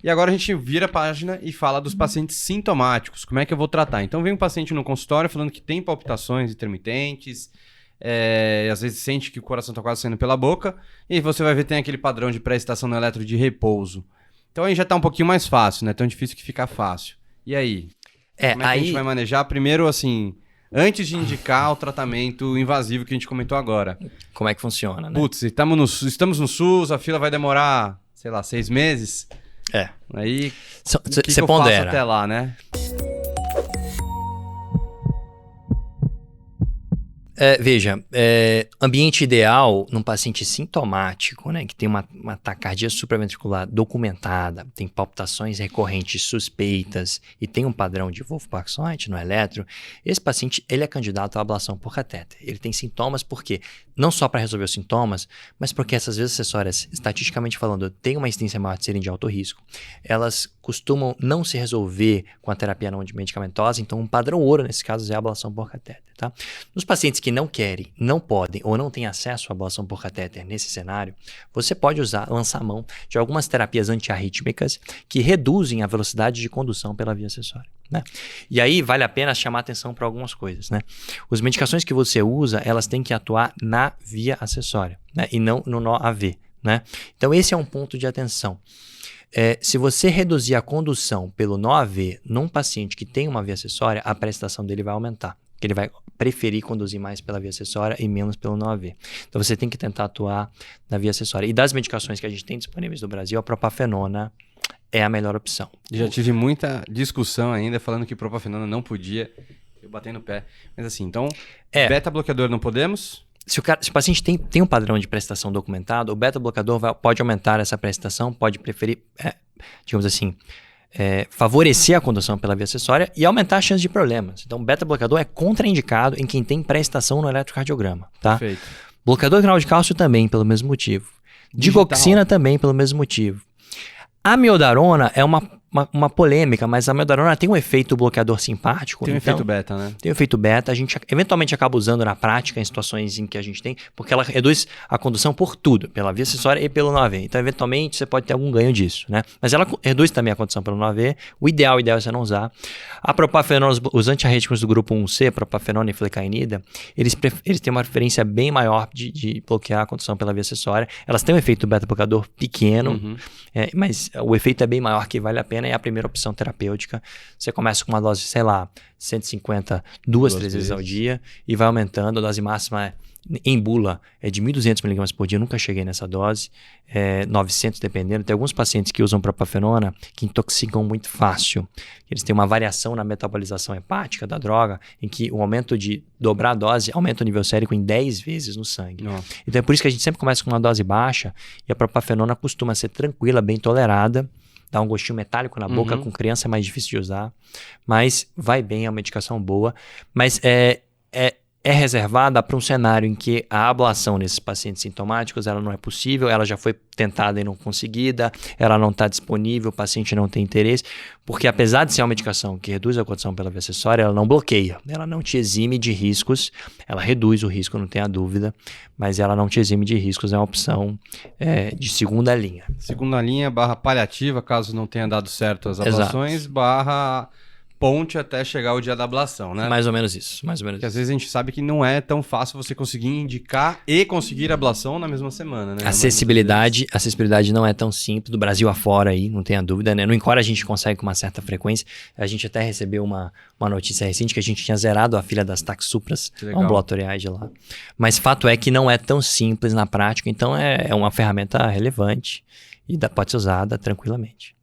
E agora a gente vira a página e fala dos pacientes sintomáticos. Como é que eu vou tratar? Então vem um paciente no consultório falando que tem palpitações intermitentes, às vezes sente que o coração está quase saindo pela boca, e você vai ver que tem aquele padrão de pré-estação no eletro de repouso. Então aí já está um pouquinho mais fácil, não é tão difícil que fica fácil. E aí? Como é que a gente vai manejar? Primeiro, assim, antes de indicar o tratamento invasivo que a gente comentou agora. Como é que funciona, né? Putz, estamos no SUS, a fila vai demorar, sei lá, 6 meses. Aí, o que eu faço até lá, né? Veja, ambiente ideal num paciente sintomático, né, que tem uma taquicardia supraventricular documentada, tem palpitações recorrentes suspeitas e tem um padrão de Wolff-Parkinson no eletro, esse paciente ele é candidato à ablação por catéter. Ele tem sintomas porque, não só para resolver os sintomas, mas porque essas vias acessórias, estatisticamente falando, têm uma incidência maior de serem de alto risco. Elas costumam não se resolver com a terapia não medicamentosa, então um padrão ouro nesse caso é a ablação por catéter. Tá? Nos pacientes que não querem, não podem ou não têm acesso à ablação por catéter nesse cenário, você pode lançar mão de algumas terapias antiarrítmicas que reduzem a velocidade de condução pela via acessória. Né? E aí vale a pena chamar atenção para algumas coisas. Né? As medicações que você usa, elas têm que atuar na via acessória, né? E não no nó AV. Né? Então esse é um ponto de atenção. Se você reduzir a condução pelo nó AV num paciente que tem uma via acessória, a prestação dele vai aumentar. Ele vai preferir conduzir mais pela via acessória e menos pelo nó AV. Então você tem que tentar atuar na via acessória. E das medicações que a gente tem disponíveis no Brasil, a propafenona é a melhor opção. Já tive muita discussão ainda falando que propafenona não podia. Eu bati no pé. Mas assim, então, beta-bloqueador não podemos? Se o paciente tem um padrão de prestação documentado, o beta-bloqueador pode aumentar essa prestação, pode preferir, digamos assim, favorecer a condução pela via acessória e aumentar a chance de problemas. Então, o beta-bloqueador é contraindicado em quem tem pré-estação no eletrocardiograma. Tá? Perfeito. Bloqueador renal de cálcio também, pelo mesmo motivo. Digoxina também, pelo mesmo motivo. A amiodarona é uma polêmica, mas a amiodarona tem um efeito bloqueador simpático. Tem um efeito beta, né? Tem um efeito beta. A gente eventualmente acaba usando na prática em situações em que a gente tem, porque ela reduz a condução por tudo, pela via acessória e pelo nó AV. Então, eventualmente, você pode ter algum ganho disso, né? Mas ela reduz também a condução pelo nó AV. O ideal é você não usar. A propafenona, os antiarrítmicos do grupo 1C, propafenona e flecainida, eles têm uma preferência bem maior de bloquear a condução pela via acessória. Elas têm um efeito beta-bloqueador pequeno, mas o efeito é bem maior, que vale a pena. É a primeira opção terapêutica. Você começa com uma dose, sei lá, 150, 2-3 vezes ao dia e vai aumentando. A dose máxima em bula é de 1.200 mg por dia. Eu nunca cheguei nessa dose. 900 dependendo. Tem alguns pacientes que usam propafenona que intoxicam muito fácil. Eles têm uma variação na metabolização hepática da droga, em que o aumento de dobrar a dose aumenta o nível sérico em 10 vezes no sangue. Então é por isso que a gente sempre começa com uma dose baixa e a propafenona costuma ser tranquila, bem tolerada. Dá um gostinho metálico na boca, com criança é mais difícil de usar, mas vai bem, é uma medicação boa. Mas é reservada para um cenário em que a ablação nesses pacientes sintomáticos ela não é possível, ela já foi tentada e não conseguida, ela não está disponível, o paciente não tem interesse, porque apesar de ser uma medicação que reduz a condução pela via acessória, ela não bloqueia, ela não te exime de riscos, ela reduz o risco, não tenha dúvida, mas ela não te exime de riscos, é uma opção de segunda linha. Segunda linha, barra paliativa, caso não tenha dado certo as ablações, barra ponte até chegar o dia da ablação, né? Mais ou menos isso, mais ou menos. Porque às vezes a gente sabe que não é tão fácil você conseguir indicar e conseguir ablação na mesma semana, né? A acessibilidade não é tão simples, do Brasil afora aí, não tenha dúvida, né? No INCOR a gente consegue com uma certa frequência, a gente até recebeu uma notícia recente que a gente tinha zerado a fila das taxupras ambulatoriais de lá. Mas fato é que não é tão simples na prática, então é uma ferramenta relevante e pode ser usada tranquilamente.